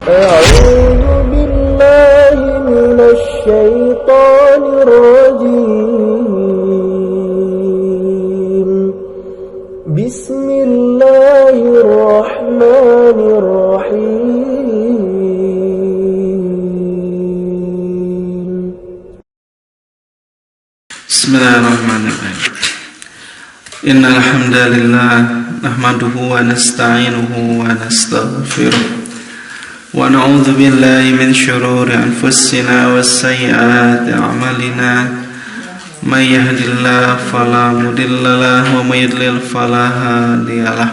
أعوذ بالله من الشيطان الرجيم بسم الله الرحمن الرحيم بسم الله الرحمن الرحيم إن الحمد لله نحمده ونستعينه ونستغفره ونعوذ بالله من شرور أنفسنا وسيئات أعمالنا من يهد الله فلا مضل له ومن يضلل فلا هادي له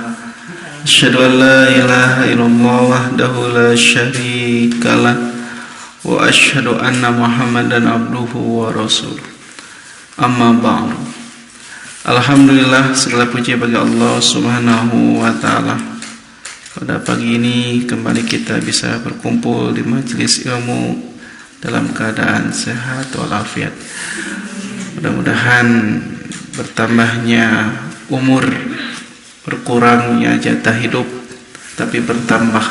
أشهد أن لا إله إلا الله وحده لا شريك له وأشهد أن محمدا عبده ورسوله amma ba'du. Alhamdulillah, segala puji bagi Allah Subhanahu wa taala. Pada pagi ini kembali kita bisa berkumpul di majelis ilmu dalam keadaan sehat walafiat. Mudah-mudahan bertambahnya umur, berkurangnya jatah hidup, tapi bertambah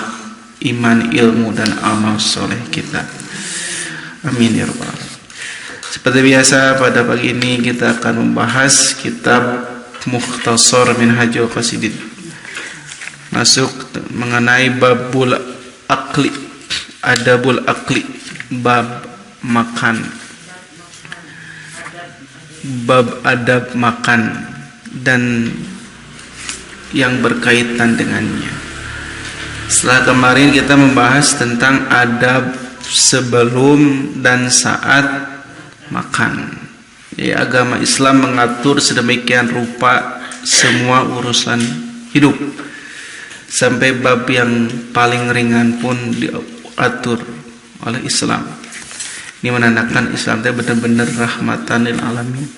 iman, ilmu dan amal soleh kita. Amin ya rabbal alamin. Seperti biasa pada pagi ini kita akan membahas kitab Mukhtasar Minhajul Qasidin. Masuk mengenai babul akli, adabul akli, bab makan. Bab adab makan dan yang berkaitan dengannya. Setelah kemarin kita membahas tentang adab sebelum dan saat makan. Ya, agama Islam mengatur sedemikian rupa semua urusan hidup, sampai bab yang paling ringan pun diatur oleh Islam. Ini menandakan Islam itu benar-benar rahmatan lil alamin,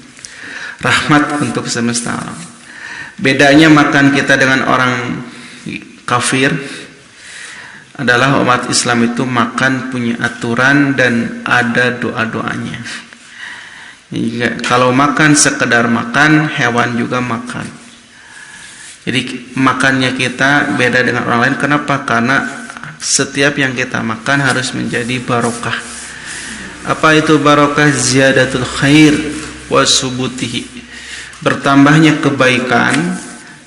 rahmat untuk semesta alam. Bedanya makan kita dengan orang kafir adalah umat Islam itu makan punya aturan dan ada doa-doanya. Kalau makan sekedar makan, hewan juga makan. Jadi makannya kita beda dengan orang lain. Kenapa? Karena setiap yang kita makan harus menjadi barokah. Apa itu barokah? Ziyadatul khair wa subutihi, bertambahnya kebaikan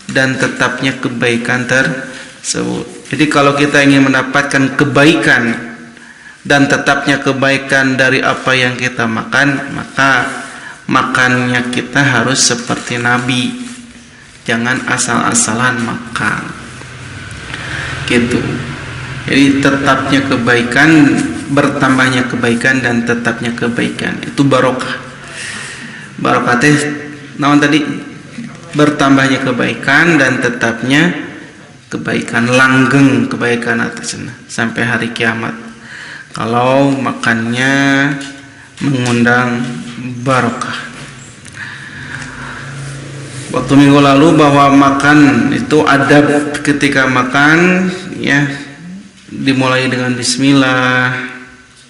dan tetapnya kebaikan tersebut. Jadi kalau kita ingin mendapatkan kebaikan dan tetapnya kebaikan dari apa yang kita makan, maka makannya kita harus seperti Nabi. Jangan asal-asalan makan. Gitu. Jadi tetapnya kebaikan, bertambahnya kebaikan dan tetapnya kebaikan. Itu barokah. Barokah teh naon tadi? Bertambahnya kebaikan dan tetapnya kebaikan, langgeng kebaikan atasnya sampai hari kiamat. Kalau makannya mengundang barokah. Waktu minggu lalu bahwa makan itu adab ketika makan, ya, dimulai dengan bismillah,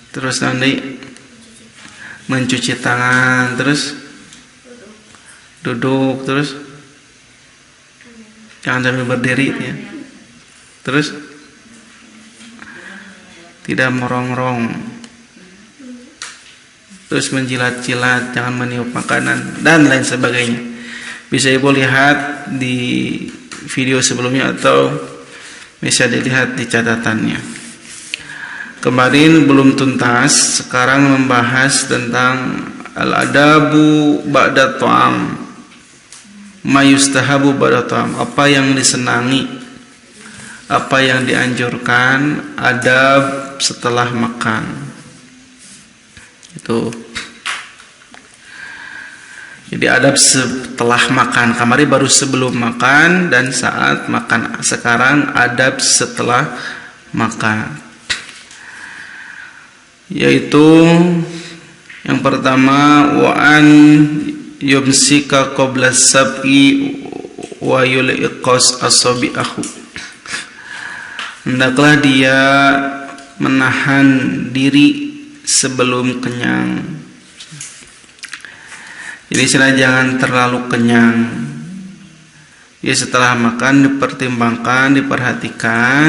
terus nanti mencuci tangan, terus duduk, terus jangan sambil berdiri, ya. Terus tidak merongrong, terus menjilat-jilat, jangan meniup makanan dan lain sebagainya. Bisa ibu lihat di video sebelumnya atau bisa dilihat di catatannya. Kemarin belum tuntas, sekarang membahas tentang al-adabu ba'da ta'am, ma yustahabu ba'da ta'am, apa yang disenangi, apa yang dianjurkan, adab setelah makan. Itu. Jadi adab setelah makan. Kemarin baru sebelum makan dan saat makan. Sekarang adab setelah makan. Yaitu yang pertama, wa an yumsika qabla sab'i wa yul'iqas asabi'ahu. Hendaklah dia menahan diri sebelum kenyang. Jadi jangan terlalu kenyang. Ya, setelah makan dipertimbangkan, diperhatikan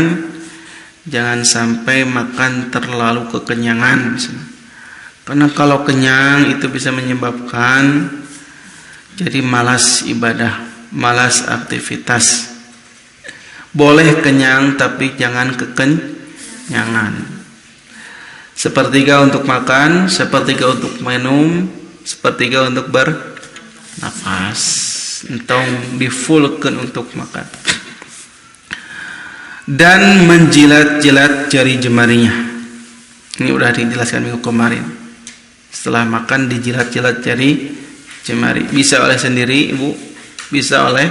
Jangan sampai makan terlalu kekenyangan misalnya. Karena kalau kenyang itu bisa menyebabkan jadi malas ibadah, malas aktivitas. Boleh kenyang tapi jangan kekenyangan. Sepertiga untuk makan, sepertiga untuk minum, sepertiga untuk bernafas. Entong difullkan untuk makan. Dan menjilat-jilat jari jemarinya. Ini udah dijelaskan minggu kemarin. Setelah makan dijilat-jilat jari jemari. Bisa oleh sendiri ibu, bisa oleh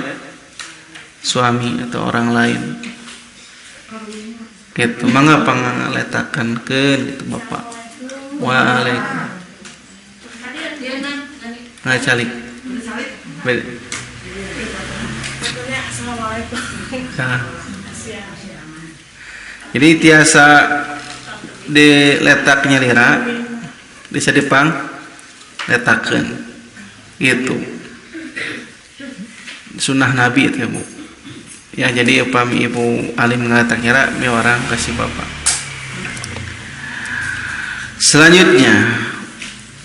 suami atau orang lain. Gitu. Mangapa ngaletakkan gitu bapak. Waalaikumsalam. Ngacalik. Jadi tiasa diletaknya lira bisa dipang letakkan itu sunnah Nabi itu ya bu ya. Jadi upami ibu alim ngeletak lira mi orang kasih bapak. Selanjutnya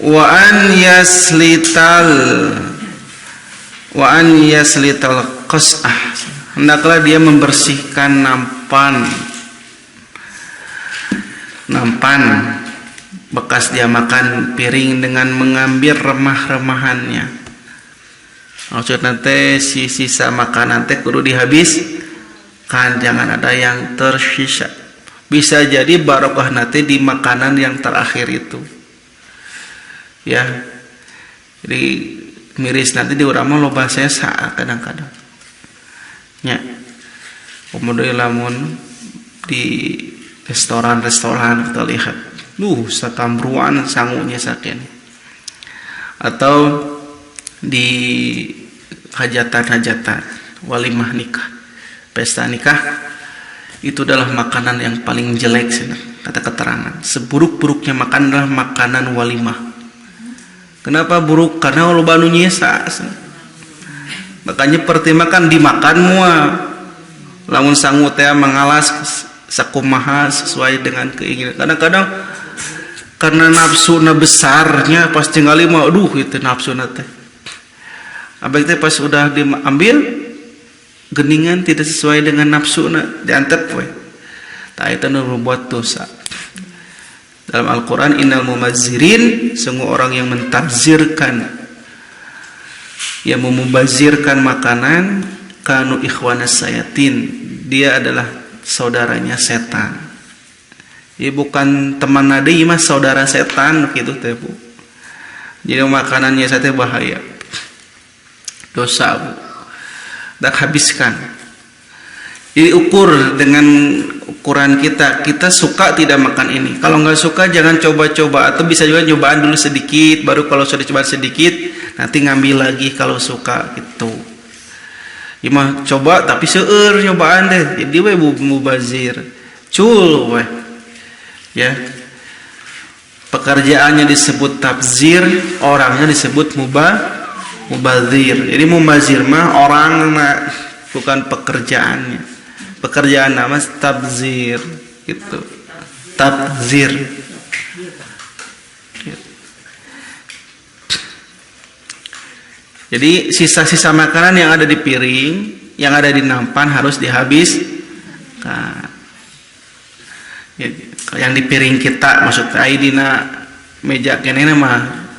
wa an yaslital qas'ah, hendaklah dia membersihkan nampan bekas dia makan piring dengan mengambil remah-remahannya. Maksud nanti sisa makanan teh kudu dihabis kan, jangan ada yang tersisa. Bisa jadi barokah nanti di makanan yang terakhir itu ya. Jadi miris nanti di urang mah loba sesa kadang-kadang nya. Kemudian lamun di restoran kita lihat sakambruan sangunya saken, atau di hajatan walimah nikah, pesta nikah, itu adalah makanan yang paling jelek kata keterangan. Seburuk-buruknya makan adalah makanan walimah. Kenapa buruk? Karena lo banu nyesa. Makanya pertimbangkan dimakan mua. Lamun sangu teh mengalas sakumaha sesuai dengan keinginan. Kadang-kadang karena nafsu besarnya pas tinggal mah aduh itu nafsu teh. Abang teh pas udah diambil geningan tidak sesuai dengan nafsu diantep we. Tah itu membuat dosa. Dalam Al-Quran innal mumazzirin, sungguh orang yang mentafsirkan, yang memubazirkan makanan, kanu ikhwanas sayatin, dia adalah saudaranya setan. Jadi bukan teman nadi, mas saudara setan gitu teh bu. Jadi makanannya saya bahaya, dosa bu. Dak habiskan. Jadi ukur dengan ukuran kita suka tidak makan ini. Kalau nggak suka jangan coba-coba, atau bisa juga cobaan dulu sedikit, baru kalau sudah coba sedikit nanti ngambil lagi kalau suka gitu. Ya mah coba tapi seueur nyobaan deh. Jadi we mubazir. Cul we. Ya. Pekerjaannya disebut tabzir, orangnya disebut mubazir. Jadi mubazir mah orang bukan pekerjaannya. Pekerjaan nama tabzir gitu. Tabzir. Jadi sisa-sisa makanan yang ada di piring, yang ada di nampan harus dihabiskan. Yang di piring kita, maksudnya dina meja kenena mah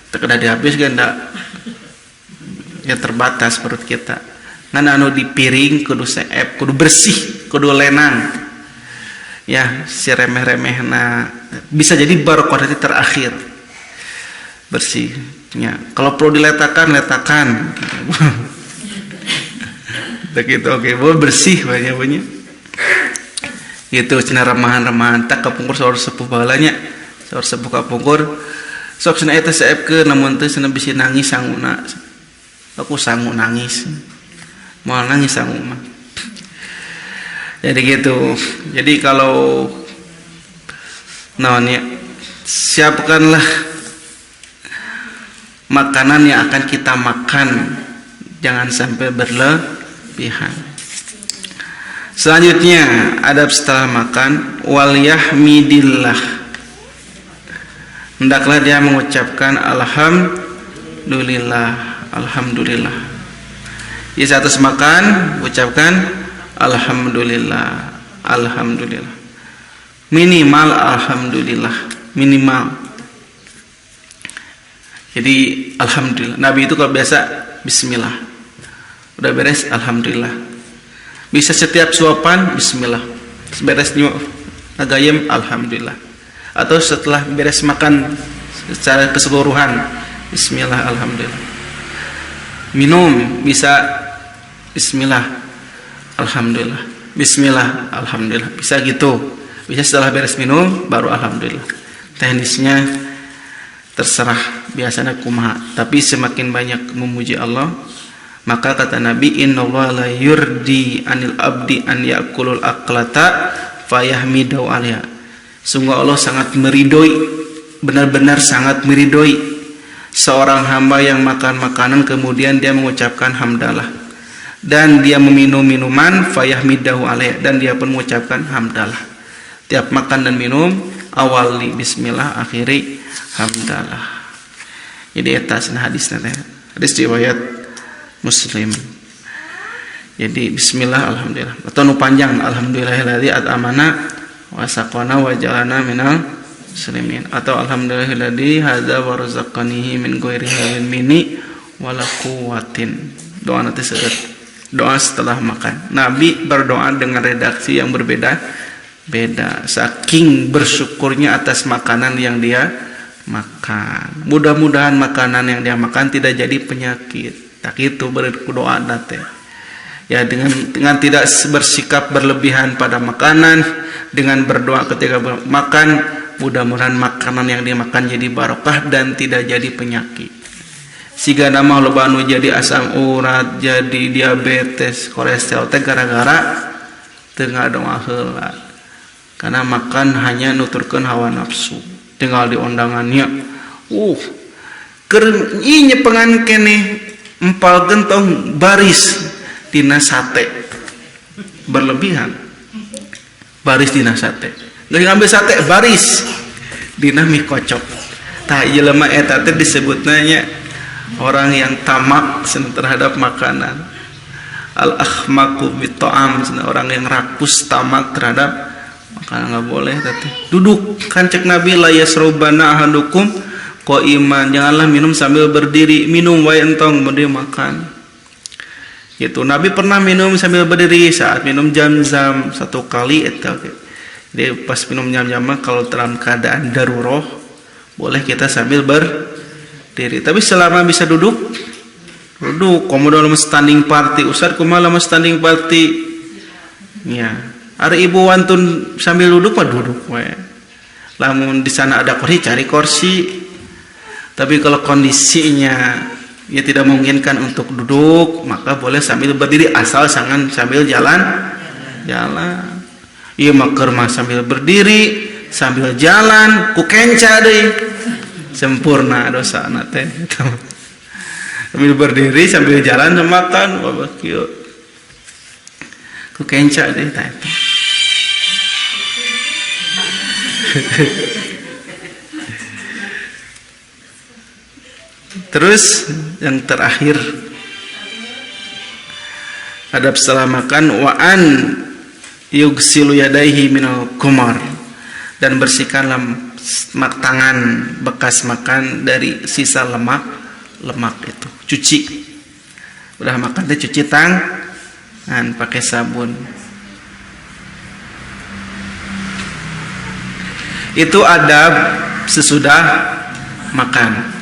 terkena dihabiskan enggak. Ya terbatas perut kita. Ngan anu di piring kudu seep, kudu bersih, kudu lenang. Ya, si remeh-remehna bisa jadi barokah terakhir. Bersih. Ya, kalau perlu diletakkan, letakkan. Begitu oke, boleh bersih banyak. Itu cina remahan-remahan tak kapungkur saur sepuh balanya. Saur sepuh kapungkur. Sok cenah eta seepkeun namun teu cenah bisi nangis sanguna. Aku sangu nangis. Mau nangis sangu mah. Jadi gitu. Jadi kalau namanya siapkanlah makanan yang akan kita makan, jangan sampai berlebihan. Selanjutnya adab setelah makan, wal yahmidillah. Hendaklah dia mengucapkan alhamdulillah, alhamdulillah. Di saat makan ucapkan alhamdulillah, alhamdulillah. Minimal alhamdulillah, minimal. Jadi alhamdulillah. Nabi itu kalau biasa bismillah. Udah beres alhamdulillah. Bisa setiap suapan bismillah. Beres ngagayem alhamdulillah. Atau setelah beres makan secara keseluruhan bismillah alhamdulillah. Minum bisa bismillah alhamdulillah. Bismillah alhamdulillah. Bisa gitu. Bisa setelah beres minum baru alhamdulillah. Teknisnya terserah biasanya kumaha, tapi semakin banyak memuji Allah, maka kata Nabi, innallaha la yurdi anil abdi an yakulul aqlata fayahmidu alaiha. Sungguh Allah sangat meridoi, benar-benar sangat meridoi seorang hamba yang makan makanan kemudian dia mengucapkan hamdalah, dan dia meminum minuman fayahmidahu alaiha, dan dia pun mengucapkan hamdalah. Tiap makan dan minum awali bismillah, akhiri hamdalah. Jadi eta cenah hadisna teh. Hadis riwayat Muslim. Jadi bismillah alhamdulillah. Atau nu panjang alhamdulillahilladzi at'amana wa saqana wa jalana minal muslimin. Atau alhamdulillahilladzi hadza wa razaqanihi min ghairi halin minni wala quwwatin. Doa nanti seueur. Doa setelah makan. Nabi berdoa dengan redaksi yang berbeda. Saking bersyukurnya atas makanan yang dia makan. Mudah-mudahan makanan yang dia makan tidak jadi penyakit. Tak itu berdoa nate. Ya dengan tidak bersikap berlebihan pada makanan, dengan berdoa ketika makan, mudah-mudahan makanan yang dia makan jadi barokah dan tidak jadi penyakit. Siga nama loba anu jadi asam urat, jadi diabetes, kolesterol teh gara-gara teu ngadoa heula. Karena makan hanya nuturkeun hawa nafsu. Tinggal di undangannya. Keur ieu nyepengan keneh empal gentong baris dina sate. Berlebihan. Baris dina sate. Geus ngambil sate baris dina mie kocok. Tah ieu lemah eta teh disebutna nya orang yang tamak terhadap makanan. Al-akhmaku bit-ta'am, orang yang rakus tamak terhadap makanan. Nggak boleh tadi. Duduk kan cek Nabi, la yasrubana ahadukum qaiman, janganlah minum sambil berdiri. Minum wae entong kemudian makan. Gitu. Nabi pernah minum sambil berdiri saat minum jam-jam satu kali eta. Jadi pas minum jam-jam kalau dalam keadaan daruroh boleh kita sambil berdiri. Tapi selama bisa duduk, komodo lama standing party. Ustaz kumaha lama standing party? Ya. Hari ibu wantun sambil duduk mah duduk we. Lamun di sana ada kursi cari kursi. Tapi kalau kondisinya ya tidak memungkinkan untuk duduk, maka boleh sambil berdiri asal jangan sambil jalan. Ieu mah keur mah sambil berdiri, sambil jalan ku kenca deui. Sempurna dosana teh. Sambil berdiri sambil jalan makan babak kieu. Ku kenca deui tah eta. Terus yang terakhir adab setelah makan, wa an yugsilu yadaihi minal kumar, dan bersihkanlah tangan bekas makan dari sisa lemak itu. Cuci, udah makan teh cuci tangan pakai sabun. Itu adab sesudah makan.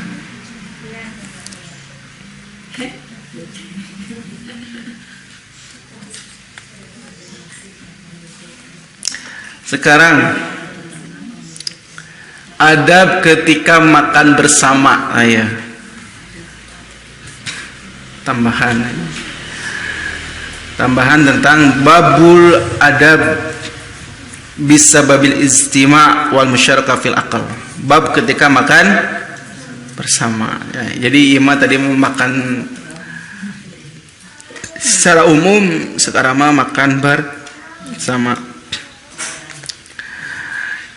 Sekarang adab ketika makan bersama. Tambahan tentang babul adab bisa babil istima' wal musyarakah fil akal. Bab ketika makan bersama. Jadi imam tadi mau makan secara umum, sekarang mah makan sama.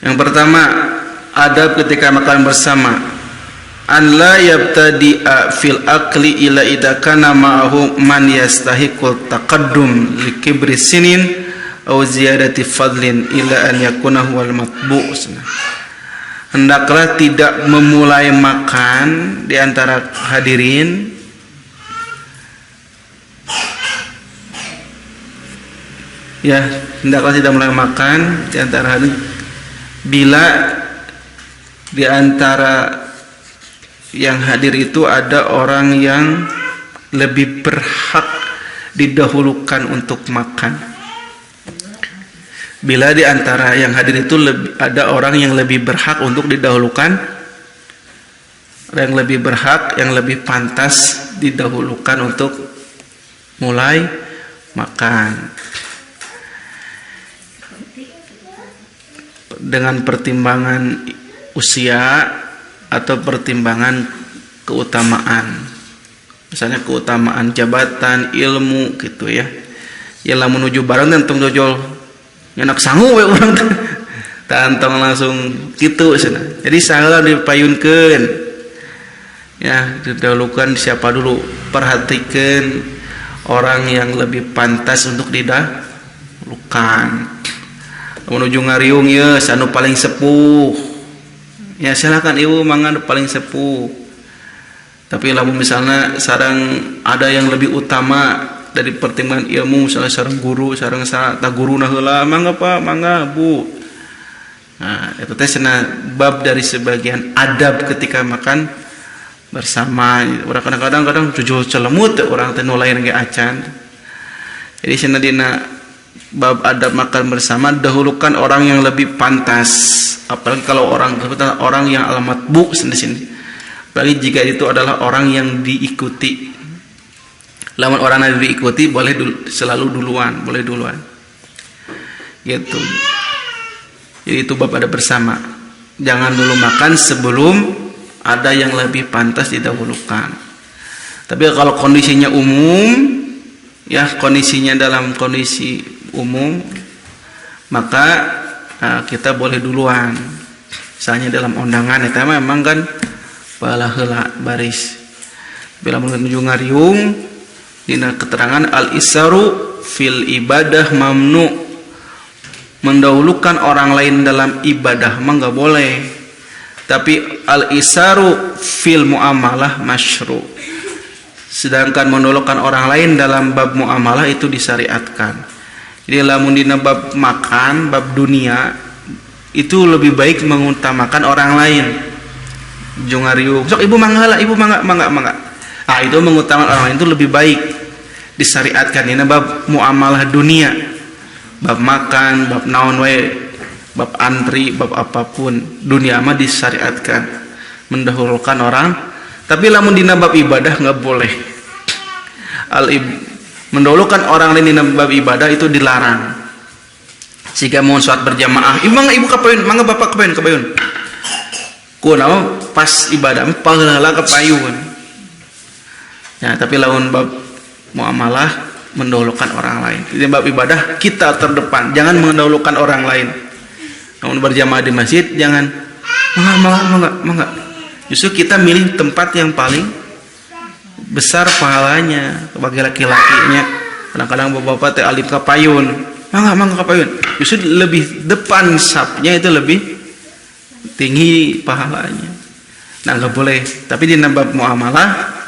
Yang pertama, adab ketika makan bersama. An la yabtadi'a fil akli ila idza kana ma'ahu man yastahiqu taqaddum li kibri sinin aw ziyadati fadlin ila an yakuna huwal matbu'. Hendaklah tidak memulai makan di antara hadirin ya, hendaklah tidak mulai makan di antara hadirin bila di antara yang hadir itu ada orang yang lebih berhak didahulukan untuk makan. Bila di antara yang hadir itu ada orang yang lebih berhak untuk didahulukan, yang lebih berhak, yang lebih pantas didahulukan untuk mulai makan. Dengan pertimbangan usia atau pertimbangan keutamaan, misalnya keutamaan jabatan, ilmu gitu ya. Yalah menuju barang dan tong dojol nyenak sangu we urang tantong langsung gitu cenah. Jadi saheula dipayunkeun. Ya, didahulukan siapa dulu? Perhatikan orang yang lebih pantas untuk didahulukan. Menuju ngariung ya, anu paling sepuh. Ya silakan ibu mangan paling sepuh. Tapi lamun misalnya sarang ada yang lebih utama dari pertimbangan ilmu, misalnya sarang guru, sarang tak guru nah heula, mangga Pak, mangga Bu. Nah, itu teh cenah bab dari sebagian adab ketika makan bersama. Urang kadang-kadang jujur celemut urang teh nu lain ge acan. Jadi cenah dina bab adab makan bersama dahulukan orang yang lebih pantas. Apalagi kalau orang yang alamat bu sini. Apalagi jika itu adalah orang yang diikuti. Lawan orang yang diikuti boleh selalu duluan, boleh duluan. Gitu. Jadi itu bab adab bersama. Jangan dulu makan sebelum ada yang lebih pantas didahulukan. Tapi kalau kondisinya umum, ya kondisinya dalam kondisi umum, maka kita boleh duluan. Misalnya dalam undangan eta memang kan bala heula baris. Bila menuju ngariung dina keterangan al-isaru fil ibadah mamnu, mendahulukan orang lain dalam ibadah mah enggak boleh. Tapi al-isaru fil muamalah masyru'. Sedangkan mendahulukan orang lain dalam bab muamalah itu disyariatkan. Jadi lamun dina bab makan, bab dunia itu lebih baik mengutamakan orang lain. Jongariung, sok ibu mangga lah, ibu mangga. Ah itu mengutamakan orang lain itu lebih baik disyariatkan dina bab muamalah dunia. Bab makan, bab naon wae, bab antri, bab apapun, dunia mah disyariatkan mendahulukan orang. Tapi lamun dina bab ibadah enggak boleh. Mendahulukan orang lain di bab ibadah itu dilarang. Jika mau sholat berjamaah, ibu kapayun, mangga bapak kapayun. Kunaon pas ibadah paheula kapayun. Ya, tapi lawan bab muamalah mendahulukan orang lain. Di bab ibadah kita terdepan, jangan mendahulukan orang lain. Namun berjamaah di masjid jangan mangga. Justru kita milih tempat yang paling besar pahalanya bagi laki-lakinya. Kadang-kadang bapak-bapak teh alif kapayun, mangga kapayun. Justru lebih depan sapnya itu lebih tinggi pahalanya. Nah nggak boleh. Tapi di bab muamalah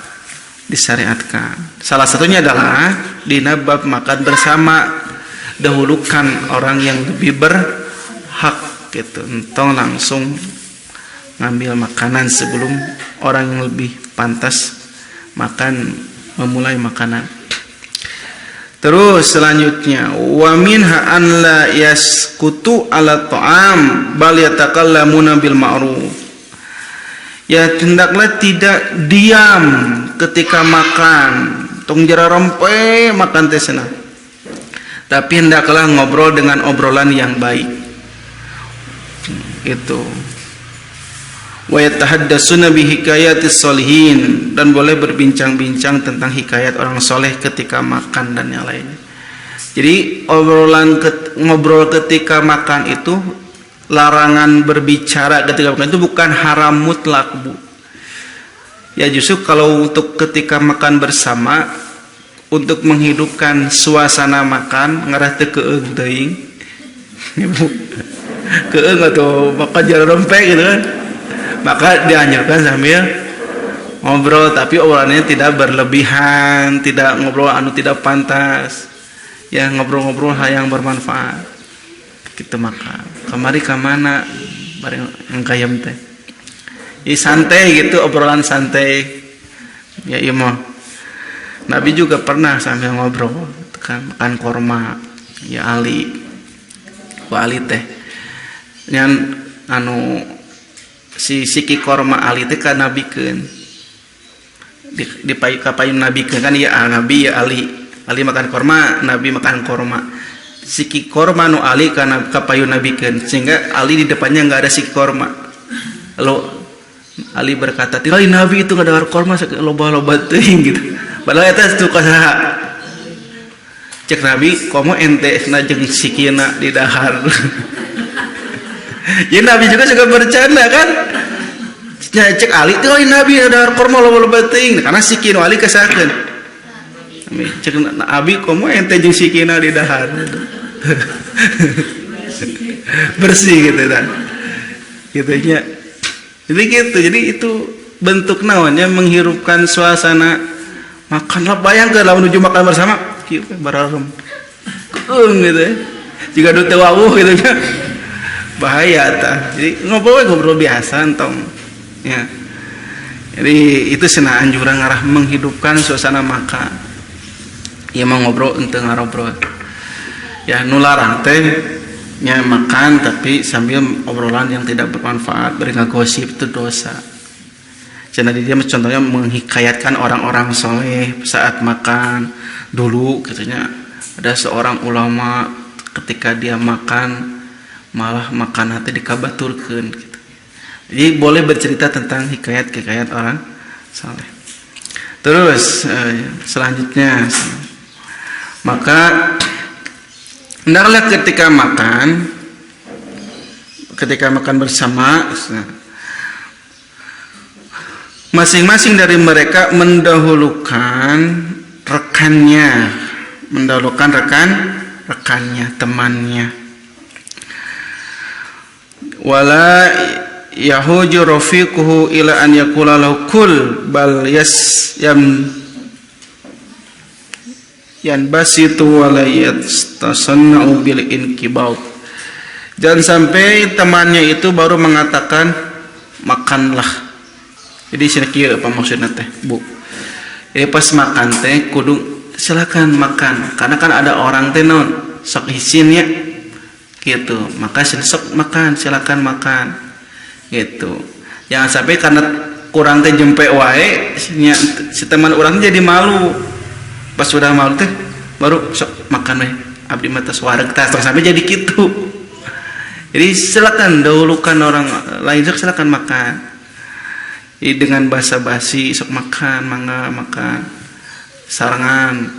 disyariatkan. Salah satunya adalah di bab makan bersama dahulukan orang yang lebih berhak gitu. Entong langsung ngambil makanan sebelum orang yang lebih pantas memulai makanan. Terus selanjutnya wa minha an la yaskutu ala ta'am bal yatakallamuna bil ma'ruf. Ya hendaklah tidak diam ketika makan. Tong jara rompe makan teh cenah. Tapi hendaklah ngobrol dengan obrolan yang baik. Itu. Wa yatahaddatsuna bi hikayatis sholihin, dan boleh berbincang-bincang tentang hikayat orang soleh ketika makan dan yang lainnya. Jadi ngobrol ketika makan itu, larangan berbicara ketika makan itu bukan haram mutlak, Bu. Ya justru kalau untuk ketika makan bersama, untuk menghidupkan suasana makan ngarah teu keeung teuing. Keeung atau makan jalan rempeh gitu kan. Maka dianjurkan sambil ngobrol, tapi obrolannya tidak berlebihan, tidak ngobrol anu tidak pantas. Ya ngobrol-ngobrol hal yang bermanfaat. Kita makan. Kemari ke mana? Bareng ngkayem teh. Jadi santai gitu, obrolan santai. Ya iya mah. Nabi juga pernah sambil ngobrol, makan korma. Ya Ali. Wa Ali teh. Yang anu si siki korma Ali teh ka nabikeun. Di kapayun nabikeun kan ya Nabi ya Ali. Ali makan korma, Nabi makan korma. Siki korma nu Ali kana kapayun nabikeun, sehingga Ali di depannya enggak ada siki korma. Lalu Ali berkata, "Tinggal Nabi itu enggak ada korma loba-loba teuing gitu." Padahal eta suka saha. Cek Nabi, "Komo ente na jeung sikina di dahar." Ya Nabi juga suka bercanda kan? Ya cek Ali, "Tinggal Nabi ada korma loba-loba teuing." Karena siki nu Ali kesakeun. Cek Abi komo ente jeung sikina di dahar. Bersih gitu kan. Gitu nya. Jadi gitu. Jadi itu bentuk naonnya menghirupkan suasana makanlah, bayangkeun lamun nuju makan bersama kieu bararem. Keung gitu ya. Jika do teu wawuh gitu kan. Bahaya tah. Jadi ngobrol biasa entong. Ya. Jadi itu cenah anjuran ngarah menghidupkan suasana makan. Ya mau ngobrol ente ngarobrol. Ya nularang teh nya makan tapi sambil obrolan yang tidak bermanfaat, beri ngagosip itu dosa. Cenah dia contohnya menghikayatkan orang-orang soleh saat makan dulu katanya ada seorang ulama ketika dia makan malah makan hati dikabaturkeun gitu. Jadi boleh bercerita tentang hikayat-hikayat orang soleh. Terus selanjutnya, maka hendaklah ketika makan bersama, masing-masing dari mereka mendahulukan rekannya, temannya. Wala yahuju rafiquhu ila an yaqula lahu kul bal yanbasitu wala yastasanna'u bil inqibad. Jangan sampai temannya itu baru mengatakan makanlah. Jadi sini kieu apa maksudna teh, Bu? Jadi pas makan teh kudu silakan makan. Karena kan ada orang teh naon sok hisin ya. Gitu. Maka sok makan, silakan makan. Gitu. Jangan sampai karena kurang teh jempe wae si teman orang jadi malu. Pas sudah malu teh baru sok makan weh abdi mah tos wareg tah sampai jadi kitu. Jadi silakan dahulukan orang lain, silakan makan. Jadi dengan basa-basi sok makan, mangga makan. Sarangan.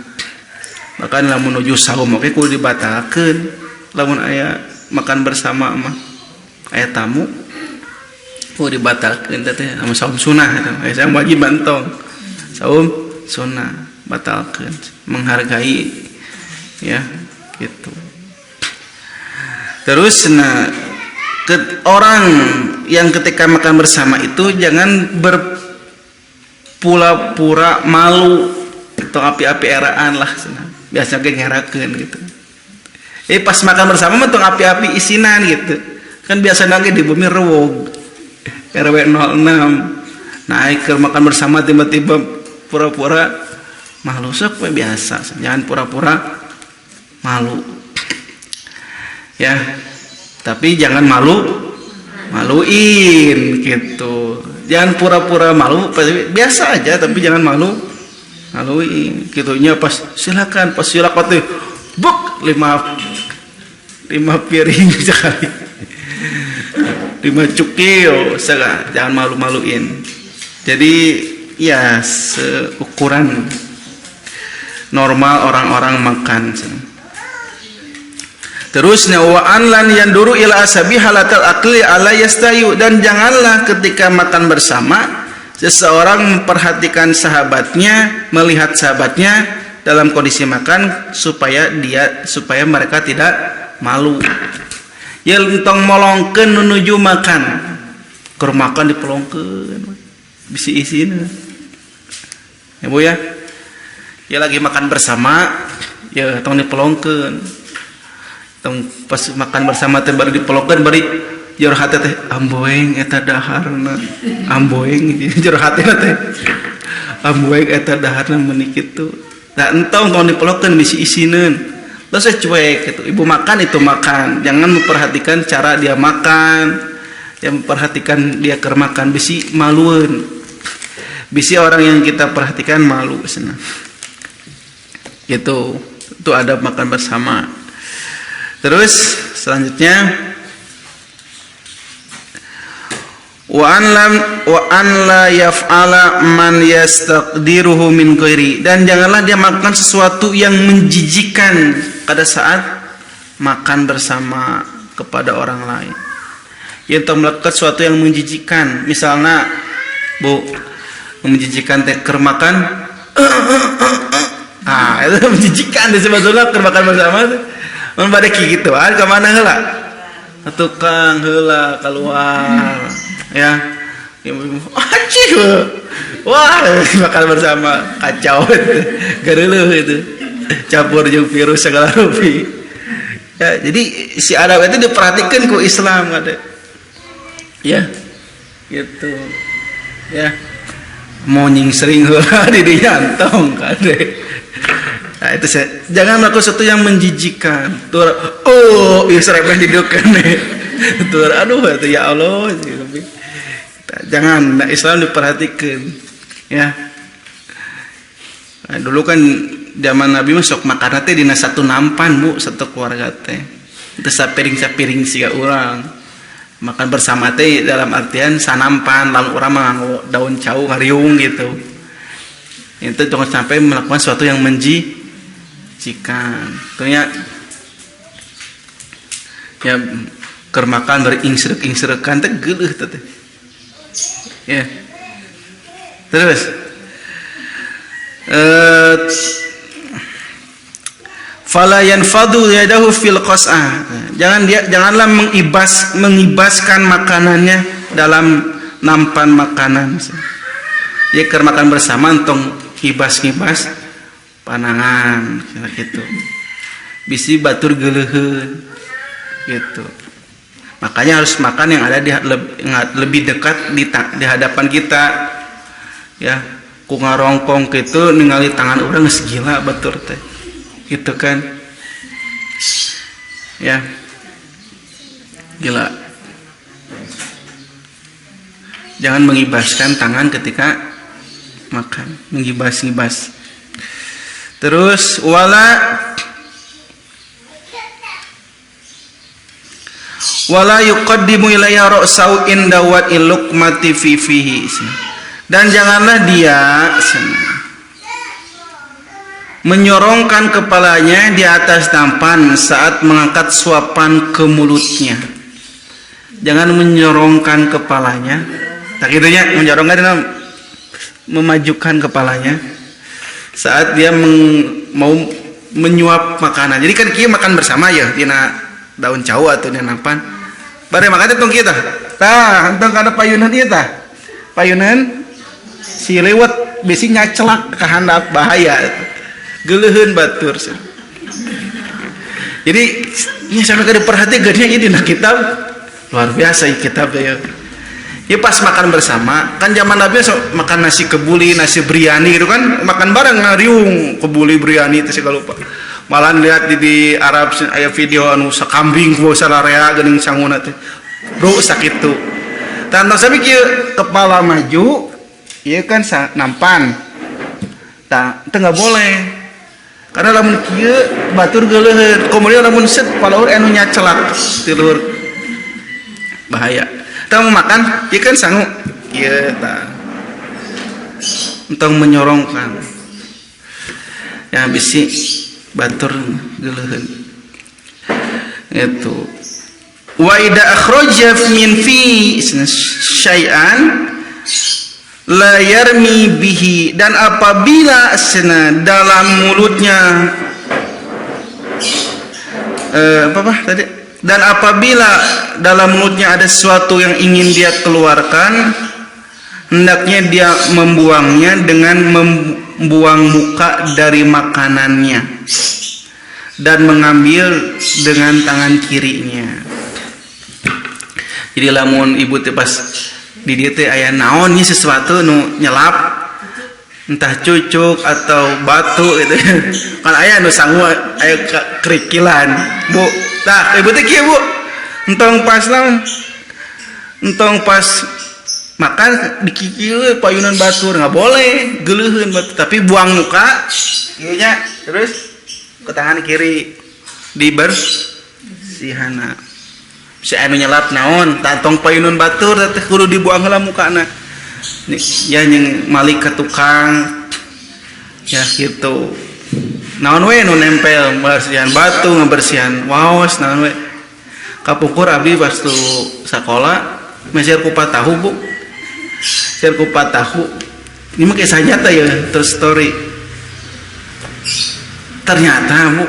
Bahkan lamun nuju saum oke kudu dibatalkeun. Lamun aya makan bersama mah aya tamu kudu dibatalkeun teh sama saum sunah eta. Aya wajib bantong. Saum sunah batalkan, menghargai ya gitu. Terus orang yang ketika makan bersama itu jangan berpura-pura malu atau api-api eraan lah biasa ngerakeun gitu. Pas makan bersama mah tong api-api isinan gitu. Kan biasa lagi di bumi rewog RW 06 naik ke makan bersama tiba-tiba pura-pura malu, sok biasa, jangan pura-pura malu, ya. Tapi jangan maluin gitu. Jangan pura-pura malu, biasa aja, tapi jangan maluin. Gitunya pas silakan tuh, buk 5 piring sekali, 5 cukil, jangan malu-maluin. Jadi ya seukuran normal orang-orang makan. Terusnya wa an lan yanduru ila asabi halatal aqli ala yastayu, dan janganlah ketika makan bersama seseorang memperhatikan sahabatnya, melihat sahabatnya dalam kondisi makan supaya mereka tidak malu. Ya entong molongkeun menuju makan. Keur makan dipelongkeun. Bisi isina. Ya Bu ya. Ya lagi makan bersama, ya tong dipelongkeun. Tong pas makan bersama teh bari dipelongkeun bari jero hati teh amboeng eta daharna. Amboeng jero hati teh. Amboeng eta daharna meuni kitu. Da entong tong dipelongkeun bisi isineun. Terus cuek gitu. Ibu makan itu makan. Jangan memperhatikan cara dia makan. Yang memperhatikan dia keur makan bisi malueun. Bisi orang yang kita perhatikan malu senang. Gitu. Itu adab makan bersama. Terus selanjutnya wa an la yaf'ala man yastaqdiruhu min ghairi, dan janganlah dia makan sesuatu yang menjijikan pada saat makan bersama kepada orang lain. Yang melakukan sesuatu yang menjijikan, misalnya Bu menjijikan teh keur makan itu menjijikan sebetulnya keur makan bersama tuh. Mun bade kitu ka mana heula? Tukang heula keluar. Ya. Acih. Wah, makan bersama kacau. Gareuleuh itu. Campur jeung virus segala rupi. Ya, jadi si adab itu diperhatikan ku Islam kade. Ya. Gitu. Ya. Mau sering heula di dinya antong kade. Nah, itu jangan melakukan sesuatu yang menjijikan. Tur, oh, bisa remeh didukeun nih. Tur, aduh, itu ya Allah. Jangan, Islam diperhatikan. Ya. Nah, dulu kan zaman Nabi masuk makan teh dina satu nampan Bu, satu keluarga teh. Itu sapiring siga urang. Makan bersama teh dalam artian sanampan, lalu urang manganggo daun cau hariung gitu. Itu jangan sampai melakukan sesuatu yang menjijikan. Tentunya ya keur makan bari ingsrek-ingsrekan teh geuleuh teh. Ya. Terus fala yanfadu yadahu fil qas'ah. Janganlah mengibaskan makanannya dalam nampan makanan. Ya keur makan bersama entong ibas-ibas panangan gitu. Bisi batur geuleuheun gitu. Makanya harus makan yang ada lebih dekat di hadapan kita. Ya, ku ngarongkong gitu ningali tangan urang geus gila batur teh. Gitu kan. Ya. Gila. Jangan mengibaskan tangan ketika makan, mengibas-ngibas. Terus wala yuqaddimu ilayya ra'sau inda wa'il luqmati fi fihi. Dan janganlah dia menyorongkan kepalanya di atas nampan saat mengangkat suapan ke mulutnya. Jangan menyorongkan kepalanya. Tak kitunya menyorongkan dalam memajukan kepalanya saat dia mau menyuap makanan. Jadi kan kieu makan bersama ya dina daun cau atau dina nampan. Bare makan teh kita. Tah, henteu kada payunan ieu tah. Payunan si lewat bisi nyacelak ka handap bahaya. Geuleuheun batur. Jadi ini sampai kada perhatikan ieu dina kitab luar biasa kitab ya. Ya pas makan bersama, kan zaman Nabi makan nasi kebuli, nasi biryani gitu kan, makan bareng ngariung kebuli biryani itu segala lupa. Malah lihat di Arab aya video anu sakambing ku sararea geuning sanguna teh. Bro sakit tuh. Tantang sabi kieu kepala maju, ieu kan nampan. Tah, teu enggak boleh. Karena lamun kieu batur geuleuheun, kemudian lamun set kepala urang anu nyacelak ti luhur. Bahaya. Kita mau makan, dia kan sanggup, iya, untuk menyorongkan, ya bisi batur geuleuheun. Itu wa idza akhraja min fi syai'an la yarmi bihi, dan apabila dalam mulutnya dan apabila dalam mulutnya ada sesuatu yang ingin dia keluarkan, hendaknya dia membuangnya dengan membuang muka dari makanannya dan mengambil dengan tangan kirinya. Jadi lamun ibu teh pas di dieu teh aya naon nya sesuatu nu nyelap, entah cucuk atau batu gitu. Kan aya nu sangu aya kerikilan. Bu, tah ibu teh kieu Bu. Entong pas naon? Entong pas makan dikikieu payunan batur nggak boleh, geuleuheun batu, tapi buang muka kieu nya terus ke tangan kiri dibersihana. Si anu nyelap naon tantong payunan batur teh kudu dibuang heula mukana. Ya yang malik ke tukang ya gitu. Naon we nu nempel bersihan batu ngabersihan waos naon we. Kapungkur abdi pas tu sakola meser kupat tahu Bu. Meser kupat tahu. Ini mah kisah nyata ya, true story. Ternyata Bu,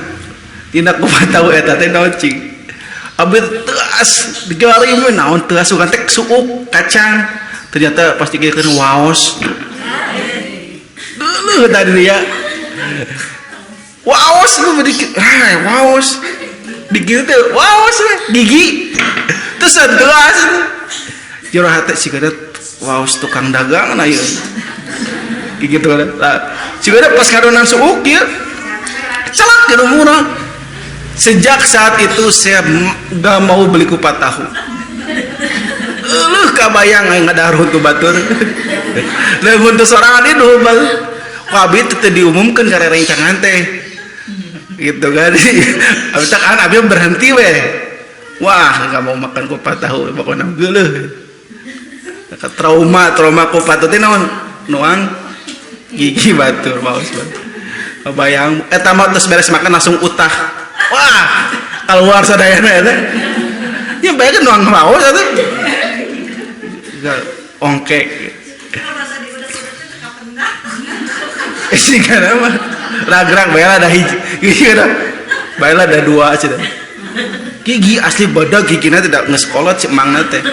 tindak kupat tahu eta teh naon cing. Abdi teas digari mah naon teas sugan teh suuk kacang. Ternyata pas dikirikeun waos. Deuleut tadi ya. Waos lu dikit. Waos. Dikir teh waos we gigi. Terus teas. Jero hate sigaret waos tukang dagang na ieu. Gigi teh. Sigaret pas kadonan suuk ieu. Celak di rumahna. Sejak saat itu saya gak mau beli kupat tahu. Lu kabayang yang ngadaruh ku batur. Lamun teu sorangan di double. Kabeh teu diumumkeun ka rerencangan teh. Gitu kan. Abi tak an abi berhenti we. Wah, gak mau makan kupat tahu pokona geuleuh. Trauma kupat teh naon? Nuang gigi batur maos batur. Kabayang eta mah terus beres makan langsung utah. Wah, keluar sadayana eta. Ya bae kan nuang maos eta. Ongkek. Isi kana mah ragrag bae ada hiji. Gigi ada. Bae ada dua cenah. Gigi asli badag gigina tidak ngesekolot si mangna teh.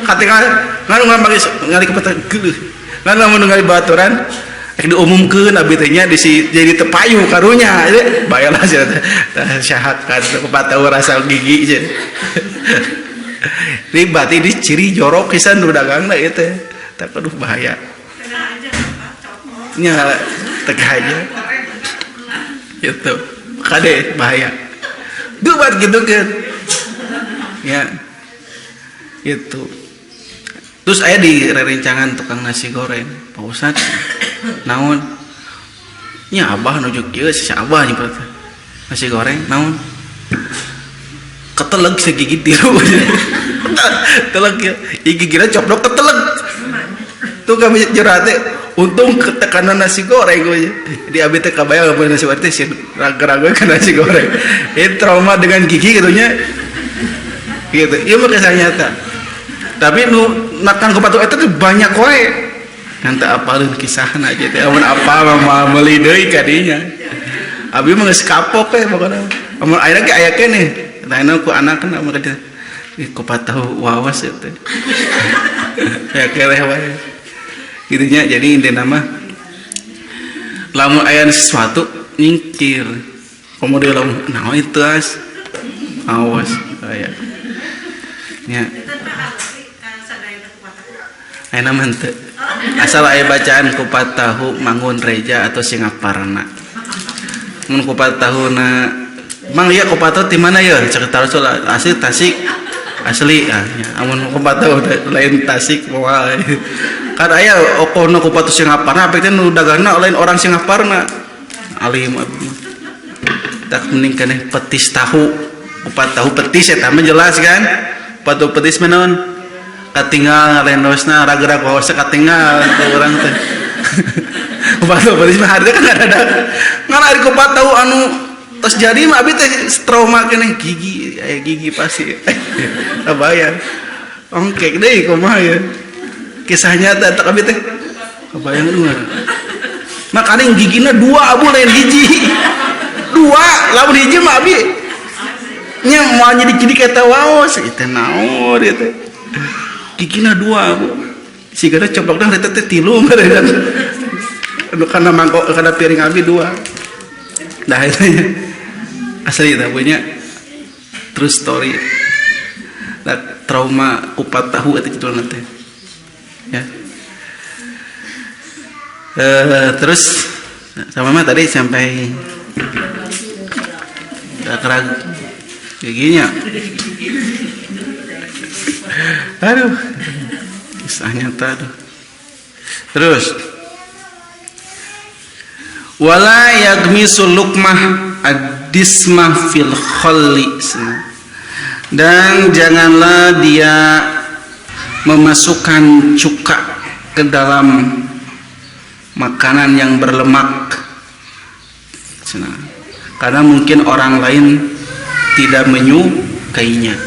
Katingal nganu ngali kepatan geuleuh. Nganu mun ngali baturan diumumkeun abdi teh nya jadi tepayu karunya bayalah cenah syahat kan kupat tahu rasa gigi cenah. Ini berarti di ciri jorok pisan nu dagangna ieu teh. Tak aduh bahaya. Nya tengah aja. Gitu. Kade bahaya. Duh buat gitu kan. Ya. Gitu. Terus aya di rerencangan tukang nasi goreng, Pak Ustad. Naon? Nya abah nuju kieu si abah nya nasi goreng naon? Keteleg segigi tiru. Teleg ya. Gigina coplok keteleg. Tuh kami jerat teh untung ketekanan nasi goreng gue. Jadi abi teh kabayang apa nasi goreng teh raga-raga ke nasi goreng. Ini trauma dengan gigi gitu nya. Gitu. Ieu mah kisah nyata. Tapi nu makan kupat eta teh banyak wae. Ngan teu apaleun kisahna aja teh amun apa mah meuli deui ka dinya. Abi mah geus kapok teh pokona. Amun ayeuna ge aya keneh. Tanya ku anakna mah kada kupat tahu wawas teh. Ya keleh wae. Gitunya jadi intina mah lamun aya sesuatu nyingkir. Komodo lamun naon itu as. Awas aya. Nya ayeuna mah henteu. Asal aya bacaan kupat tahu Mangun Reja atau Singaparna. Mun kupat tahuna mang ieu kupat tahu di mana ya? Cek Rasul asli Tasik. Asli ya. Amun kupat tahu lain Tasik moal. Kan aya okono kupat tahu Singaparna apik teh nu dagangna lain orang Singaparna. Alim abdi. Tak mending keneh petis tahu. Kupat tahu petis eta mah jelas kan? Kupat tahu petis mah naon? Katinggal lenosna raga-raga waosna katinggal teh urang teh. Kupat tahu petis mah harga kan ada. Ngan ari kupat tahu anu tos jadi mah abi teh trauma kene gigi pasti kebayang ongkek deui kumaha ya kisah nyata tak abi teh kebayang dulu makanya gigina 2 abu lain hiji 2 lamun hiji mah abi nya mau jadi kata waos itu naon dia teh gigina 2 abu sigana coplokna eta teh 3 mereka anu kana mangkok kana piring abi 2 dah itu asli eta punya true story nah, trauma kupat tahu eta judulna teh ya terus sama mah tadi sampai kerag giginya aduh kisah nyata aduh terus wala yagmisul luqmah ad-dismah fil khalli dan janganlah dia memasukkan cuka ke dalam makanan yang berlemak karena mungkin orang lain tidak menyukainya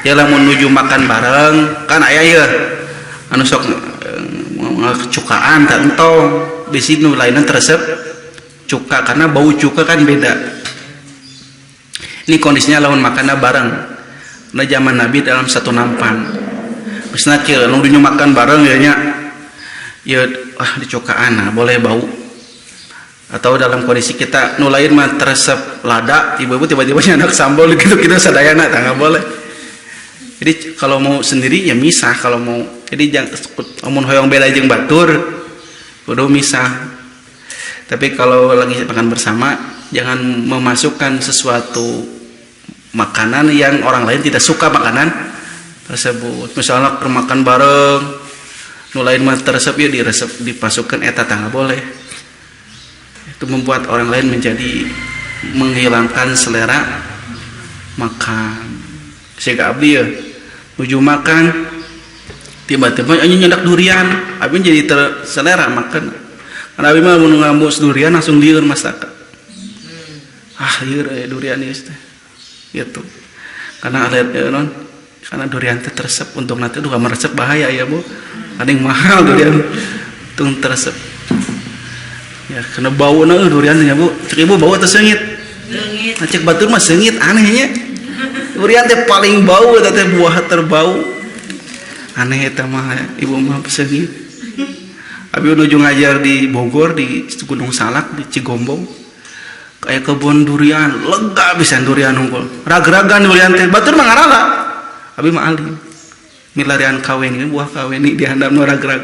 ya lamun menuju makan bareng kan aya ya anu sok cukaan tak entong di sini lainnya teresep cuka karena bau cuka kan beda ini kondisinya lamun makannya bareng nah zaman Nabi dalam satu nampan misalnya kira nudunya makan bareng ya dicukaan nah, boleh bau atau dalam kondisi kita nu lain mah teresep lada ibu-ibu tiba-tiba anak sambal gitu kita sadayana tak boleh jadi kalau mau sendiri ya misah kalau mau jadi jangan amun hoyong beda jeung batur kudu misah tapi kalau lagi makan bersama jangan memasukkan sesuatu makanan yang orang lain tidak suka makanan tersebut misalnya makan bareng nu lain mah teresep ya dipasukkan eta tangga boleh itu membuat orang lain menjadi menghilangkan selera makan sehingga abdi ya menuju makan tiba-tiba anjing nyendak durian abdi jadi terselera makan karena abdi mah mun ngambus durian langsung lieur masakan lieur durian ieu teh gitu karena non karena durian teh teresep untuk nanti duka meresep bahaya ya bu ada yang mahal durian tung teresep ya kena bau na durian nya bu cek ibu bau atau sengit cek batur mah sengit anehnya durian teh paling bau eta teh buah terbau aneh eta mah ibu mah sengit abi nuju ngajar di Bogor di Gunung Salak di Cigombong kayak kebun durian lega pisan durian unggul rag-ragan durian teh batur mah ngarala abi mah alim milarian kawen ini buah kawen ini dihandap rag-rag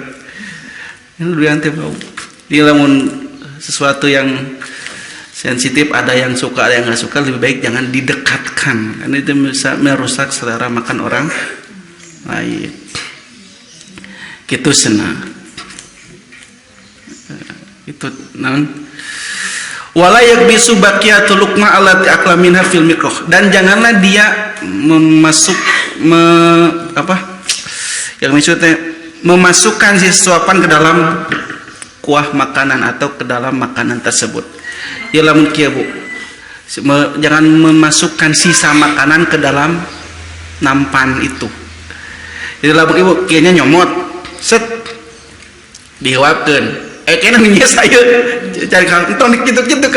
ini durian teh bau dia lamun sesuatu yang sensitif ada yang suka ada yang nggak suka lebih baik jangan didekatkan karena itu bisa merusak selera makan orang lain gitu senang itu non wala yakbisu baqiyatul luqma allati akla minha fil mikrah dan janganlah dia yang maksudnya memasukkan si suapan ke dalam kuah makanan atau ke dalam makanan tersebut ya lamun kieu bu jangan memasukkan sisa makanan ke dalam nampan itu jadi lamun ibu kieunya nyomot set dihiwapkeun kena ninyes ayo cari kantong gitu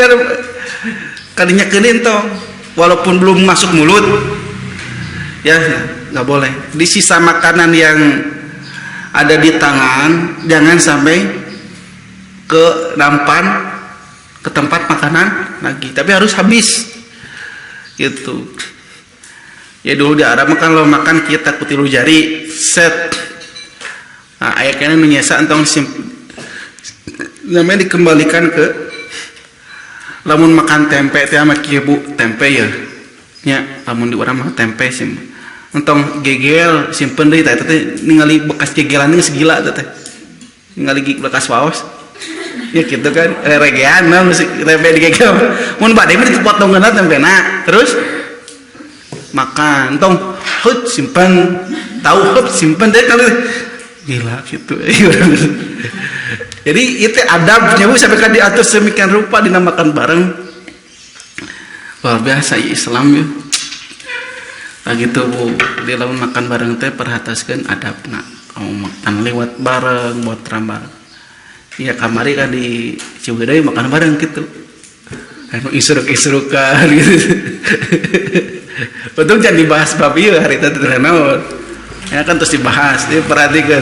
kadinya kenin tong walaupun belum masuk mulut ya nggak boleh di sisa makanan yang ada di tangan jangan sampai ke nampan ke tempat makanan lagi tapi harus habis gitu ya dulu di Arab makan lo makan kita kutilu jari set nah ayaknya menyesa entong namanya dikembalikan ke lamun makan tempe teh sama kieu bu tempe ya nya lamun di urang mah tempe sim entong gegel simpen deui teh ningali bekas gegelan geus gila teh ningali bekas waos ya gitu kan regean mah mesti tempe digegel mun bade mah dipotongkeun tempena terus makan entong hut simpen tahu hut simpen deh kali gila gitu jadi itu adabnya bu sampai kan diatur semikian rupa dinamakan bareng luar biasa ya Islam ya. Lagi tuh Bu, di lamun makan bareng teh perhataskeun adabna. Kamu makan lewat bareng, buat bareng. Ya kamari kan di Ciwidey makan bareng gitu. Anu isruk-isrukan gitu. Betul jangan dibahas bab ieu hari teh teh naon. Ya kan terus dibahas, diperhatikan.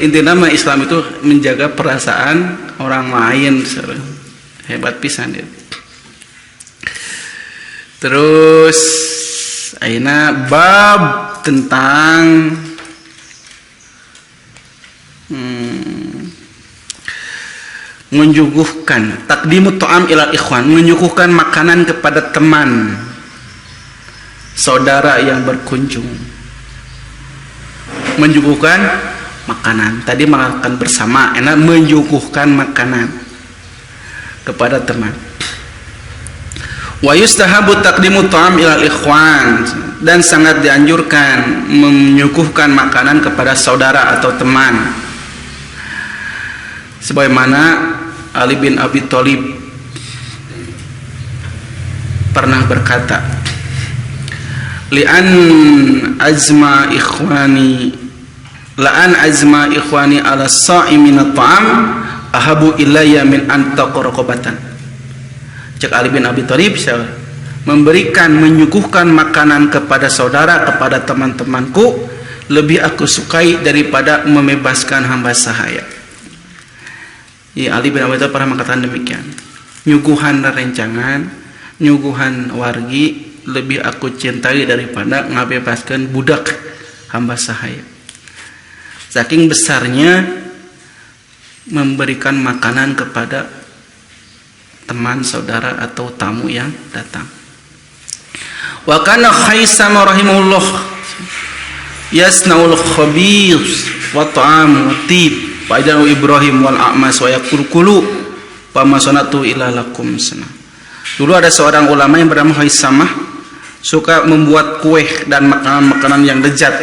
Intinya mah Islam itu menjaga perasaan orang lain. Hebat pisan dia. Terus ayeuna bab tentang menyuguhkan takdimut ta'am ilal ikhwan, menyuguhkan makanan kepada teman saudara yang berkunjung. Menyuguhkan makanan, tadi makan bersama, enak menyuguhkan makanan kepada teman. Wa yustahabu taqdimu ta'am ilal ikhwan, dan sangat dianjurkan menyuguhkan makanan kepada saudara atau teman. Sebagaimana Ali bin Abi Thalib pernah berkata, La'an azma ikhwani ala sa'imin at-ta'am ahabu ilayya min antaqraqabatan. Cek Ali bin Abi Thalib, memberikan, menyuguhkan makanan kepada saudara, kepada teman-temanku, lebih aku sukai daripada membebaskan hamba sahaya. Ya, Ali bin Abi Thalib pernah mengatakan demikian. Nyuguhan rencangan, nyuguhan wargi lebih aku cintai daripada ngabebaskan budak hamba sahaya. Saking besarnya memberikan makanan kepada teman, saudara atau tamu yang datang. Wa kana Khaisam rahimahullah yasnaul khabith wa ta'am wa tib Fa'idanu Ibrahim wal a'mas wa yakulkulu pamasanatu ila lakum sana. Dulu ada seorang ulama yang bernama Khaisamah, suka membuat kue dan makanan-makanan yang lezat.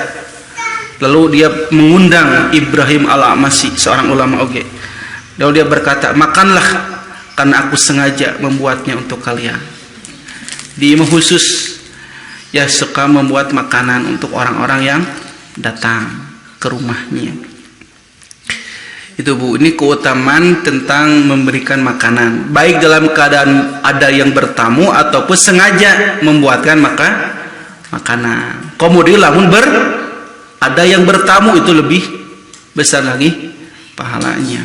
Lalu dia mengundang Ibrahim al-A'masi, seorang ulama oge. Lalu dia berkata, makanlah karena aku sengaja membuatnya untuk kalian. Dia khusus ya suka membuat makanan untuk orang-orang yang datang ke rumahnya. Itu Bu, ini keutamaan tentang memberikan makanan, baik dalam keadaan ada yang bertamu ataupun sengaja membuatkan makanan. Kemudian lamun ada yang bertamu, itu lebih besar lagi pahalanya.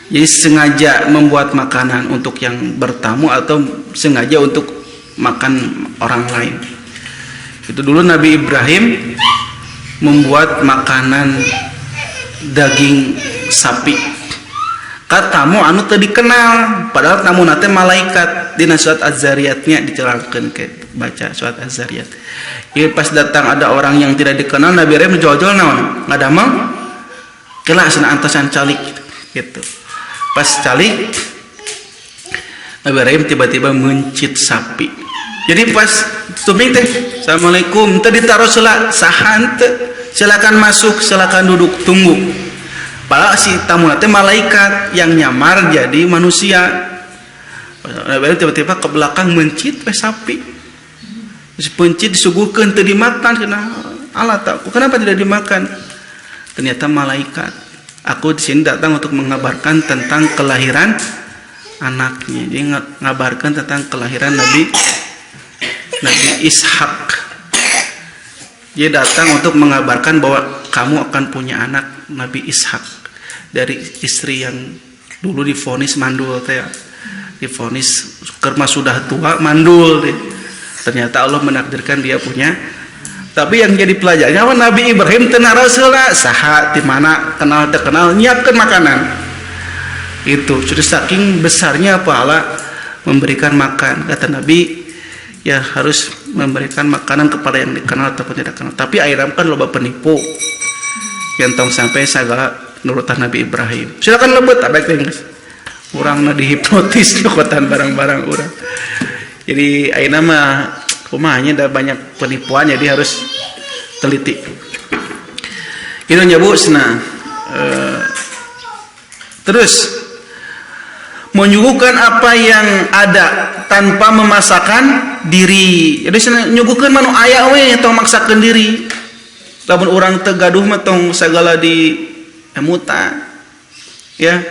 Jadi sengaja membuat makanan untuk yang bertamu atau sengaja untuk makan orang lain. Itu dulu Nabi Ibrahim membuat makanan daging sapi. Katamu anu teu dikenal, padahal tamu nate malaikat. Dina surat Az-Zariyatnya diceritakan ke baca surat Az-Zariyat. Ya, pas datang ada orang yang tidak dikenal, Nabi Ibrahim menjual-jual naon? Ngadamel kela sana antasan calik gitu. Pas calik Nabi Ibrahim tiba-tiba mencit sapi. Jadi pas tuming teh, Assalamualaikum, tadi taruh sahan teh. Silakan masuk, silakan duduk, tunggu. Padahal si tamu nanti malaikat yang nyamar jadi manusia. Tiba-tiba ke belakang mencit sapi. Pencit disuguhkan teu dimakan, kenapa tidak dimakan? Ternyata malaikat. Aku di sini datang untuk mengabarkan tentang kelahiran anaknya. Dia ngabarkan tentang kelahiran Nabi Ishak. Dia datang untuk mengabarkan bahwa kamu akan punya anak Nabi Ishak dari istri yang dulu divonis mandul teh. Divonis karena sudah tua mandul. Ternyata Allah menakdirkan dia punya. Tapi yang jadi pelajarannya Nabi Ibrahim teu rasulna saha di mana kenal teu kenal nyiapkeun makanan. Itu sudah saking besarnya pahala memberikan makan. Kata Nabi, ya harus memberikan makanan kepada yang dikenal ataupun tidak kenal. Tapi akhirnya kan loba penipu yang tong sampai segala nurutan Nabi Ibrahim. Silakan lebut abek teh urangna dihipnotis nurutan barang-barang urang. Jadi akhirnya mah kumahanya ada banyak penipuan, jadi harus teliti. Itu nyebutna terus menyuguhkan apa yang ada tanpa memaksakan diri. Jadi nyuguhkeun mah nu aya we tong maksakeun diri. Lamun urang teu gaduh mah tong sagala di emuta. Ya.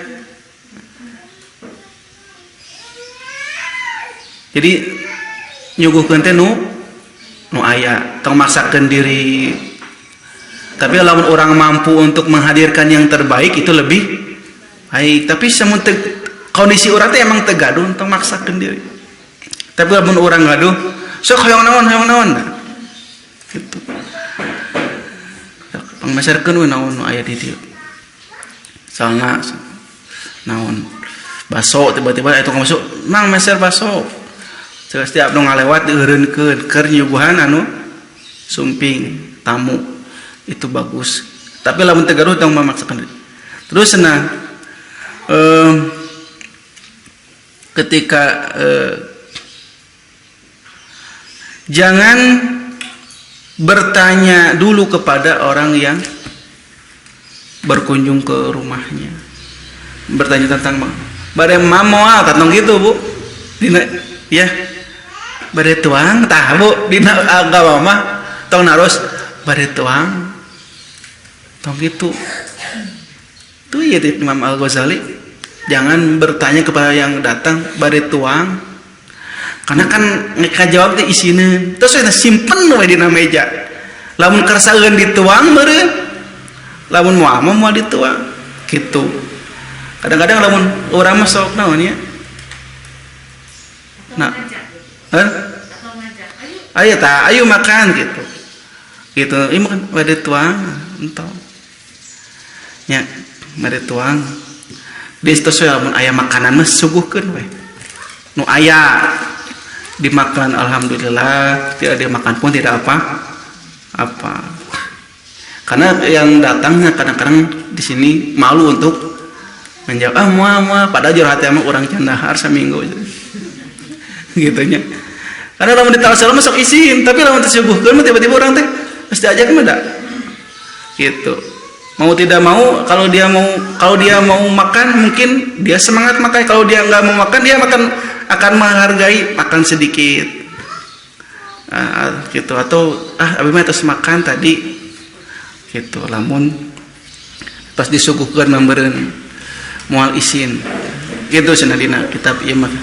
Jadi nyuguhkeun teh nu aya, tong maksakeun diri. Tapi lamun orang mampu untuk menghadirkan yang terbaik itu lebih baik. Tapi samun kondisi orang teh emang teu gaduh, tong maksakeun diri. Tapi lamun orang gaduh, sok hoyong naon. Gitu. Pangmaserkeun we naon nu aya di dieu. Soalna naon baso tiba-tiba aya tukang baso, "Mang meser baso." Setiap nu ngalewat dieureunkeun keur nyuguhan anu sumping tamu. Itu bagus. Tapi lamun teu gaduh tong memaksakan diri. Terus ketika jangan bertanya dulu kepada orang yang berkunjung ke rumahnya. Bertanya tentang bade mamoal tentang gitu, Bu. Dina ya. Bade tuang tah, Bu. Dina agama mah tong naros bade tuang. Tong gitu. Tuh ya Imam Al-Ghazali. Jangan bertanya kepada yang datang bade tuang. Karena kan ngajawab teh isina. Terus eta simpen we dina meja. Lamun kersaeun dituang meureun. Lamun moal dituang. Gitu. Kadang-kadang lamun urang mah sok naon ya. Nah. Ayo makan gitu. Gitu. Ieu makan bade tuang entong. Nya bade tuang. Di situ lamun aya makanan mah suguhkeun we. Nu aya dimakan alhamdulillah, tidak dimakan pun tidak apa. Karena yang datangnya kadang-kadang di sini malu untuk menjawab mual padahal jero hati mah urang can dahar saminggu gitunya. Karena lamun ditawasal mah sok isin, tapi lamun disuguhkeun mah tiba-tiba urang teh geus diajak mah da. Gitu. Mau tidak mau, kalau dia mau makan mungkin dia semangat makan, kalau dia enggak mau makan dia akan menghargai makan sedikit. Gitu atau abi mah terus makan tadi. Gitu. Lamun pas disuguhkeun membeureun moal isin. Gitu cenah dina kitab ieu mah.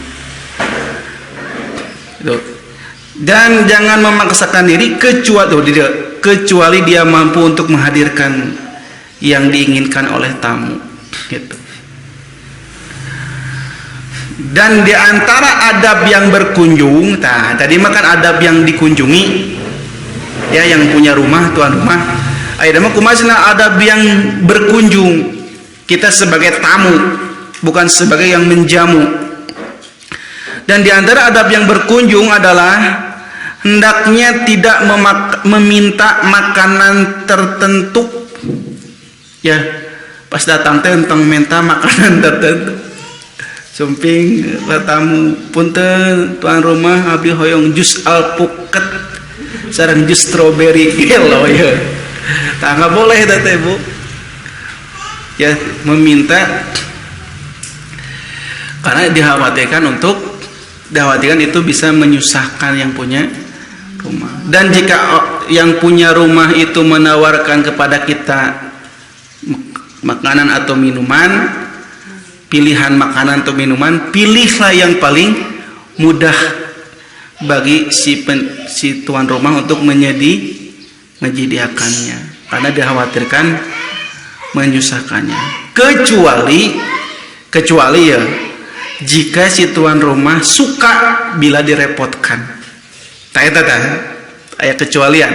Gitu. Dan jangan memaksakan diri kecuali dia mampu untuk menghadirkan yang diinginkan oleh tamu gitu. Dan di antara adab yang berkunjung, tadi makan adab yang dikunjungi ya, yang punya rumah, tuan rumah. Ayeuna mah kumaha adab yang berkunjung, kita sebagai tamu bukan sebagai yang menjamu. Dan di antara adab yang berkunjung adalah hendaknya tidak meminta makanan tertentu. Ya, pas datang teh entong minta makanan tertentu. Sumping tamu punten tuan rumah abdi hoyong jus alpukat sareng jus strawberry gelo ya. Tah enggak boleh eta teh, Bu. Ya, meminta karena dikhawatirkan itu bisa menyusahkan yang punya rumah. Dan jika yang punya rumah itu menawarkan kepada kita makanan atau minuman, pilihan makanan atau minuman, pilihlah yang paling mudah bagi si tuan rumah untuk menyediakannya, karena dikhawatirkan menyusahkannya. Kecuali ya jika si tuan rumah suka bila direpotkan. Aya kecualian.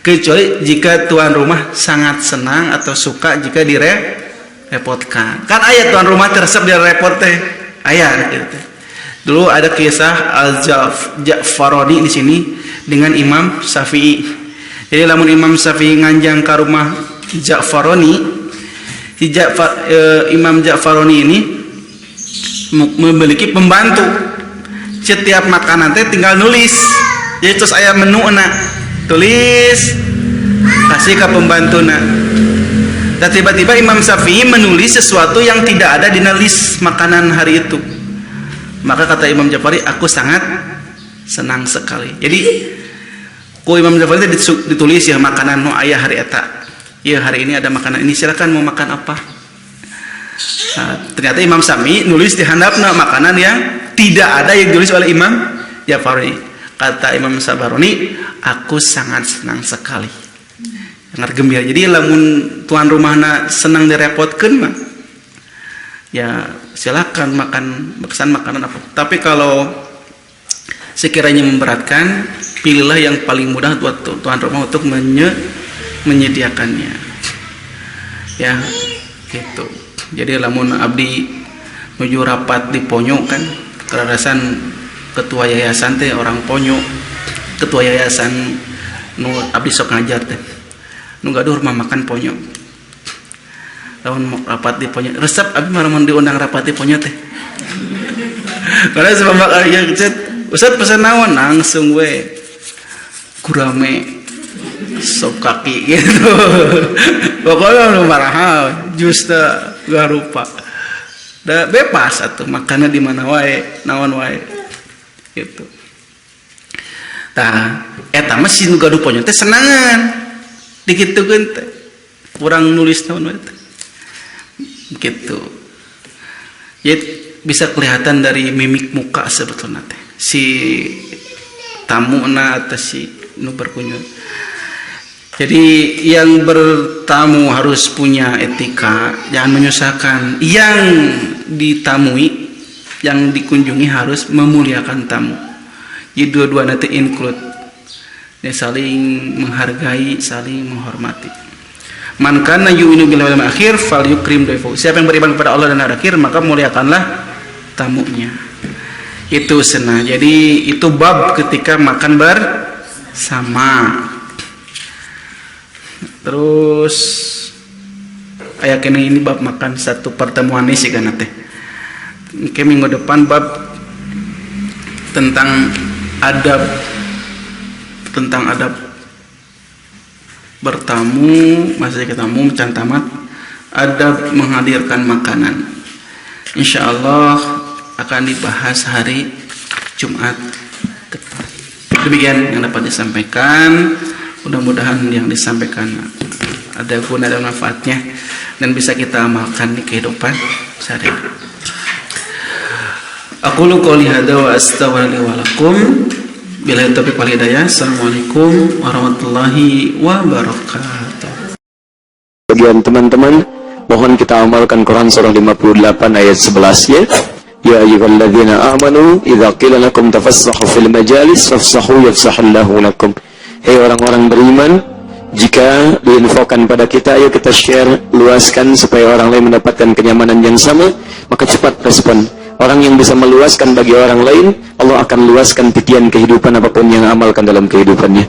Kecuali jika tuan rumah sangat senang atau suka jika direpotkan. Kan aya tuan rumah tersep direpot teh. Aya gitu. Dulu ada kisah Al-Ja'faroni di sini dengan Imam Syafi'i. Jadi lamun Imam Syafi'i nganjang ke rumah Ja'faroni, Imam Ja'faroni ini memiliki pembantu. Setiap makanan teh tinggal nulis. Jadi terus aya menu tulis kasih ke pembantuna. Dan tiba-tiba Imam Syafi'i menulis sesuatu yang tidak ada di list makanan hari itu. Maka kata Imam Ja'fari, aku sangat senang sekali. Jadi ku Imam Ja'fari itu ditulis ya makanan nu aya hari eta. Ya hari ini ada makanan ini, silakan mau makan apa. Nah, ternyata Imam Sami nulis di handapna makanan yang tidak ada yang ditulis oleh Imam Ja'fari. Kata Imam Sabaroni, aku sangat senang sekali. Sangat gembira. Jadi lamun tuan rumahna senang direpotkeun mah ya silakan pesan makanan apa. Tapi kalau sekiranya memberatkan, pilihlah yang paling mudah buat tuan rumah untuk menyediakannya. Ya, gitu. Jadi lamun abdi menuju rapat di Ponyo kan, keradasan ketua yayasan teh orang Ponyo, ketua yayasan nu abdi sok ngajar teh. Nu gaduh rumah makan Ponyo. Lamun rapat di Ponyo, resep abdi mah mun diundang rapat di Ponyo teh. Karena sebab aya Ustaz pesan naon langsung we gurame sop kaki gitu. Pokoknya nu marahal, jus teh garupa. Da bebas atuh makanna di mana wae, naon wae. Gitu. Tah eta mah si nu gaduh Ponyo teh senangan. Dikitukeun teh. Urang nulis naon wae teh. Gitu. Jadi bisa kelihatan dari mimik muka sebetulnya teh. Si tamuna atau si nu berkunjung. Jadi yang bertamu harus punya etika, jangan menyusahkan. Yang ditamui, yang dikunjungi harus memuliakan tamu. Jadi dua-dua nanti include. Ya, saling menghargai, saling menghormati. Man kana yu'minu billahi wal yawmil akhir falyukrim dayfahu. Siapa yang beriman kepada Allah dan hari akhir, maka muliakanlah tamunya. Itu senah. Jadi itu bab ketika makan bersama. Terus ayat ini bab makan satu pertemuan ini sih kan teh. Oke, minggu depan bab tentang adab bertamu, masih ketemu can tamat, adab menghadirkan makanan. Insyaallah akan dibahas hari Jumat depan. Demikian yang dapat disampaikan. Mudah-mudahan yang disampaikan ada guna dan manfaatnya dan bisa kita amalkan di kehidupan sehari-hari. Aqulu qouli hadza wa astaghfirullahi wa lakum. Billahi taufiq wal hidayah. Assalamualaikum warahmatullahi wabarakatuh. Bagian teman-teman, mohon kita amalkan Quran surah 58 ayat 11 ya. Ya ayyuhalladzina amanu idza qila lakum tafassahu fil majalis fafsahu yafsahullahu lakum. Hei orang-orang beriman, jika diinfokan pada kita, ayo kita share, luaskan supaya orang lain mendapatkan kenyamanan yang sama, maka cepat respon. Orang yang bisa meluaskan bagi orang lain, Allah akan luaskan titian kehidupan apapun yang amalkan dalam kehidupannya.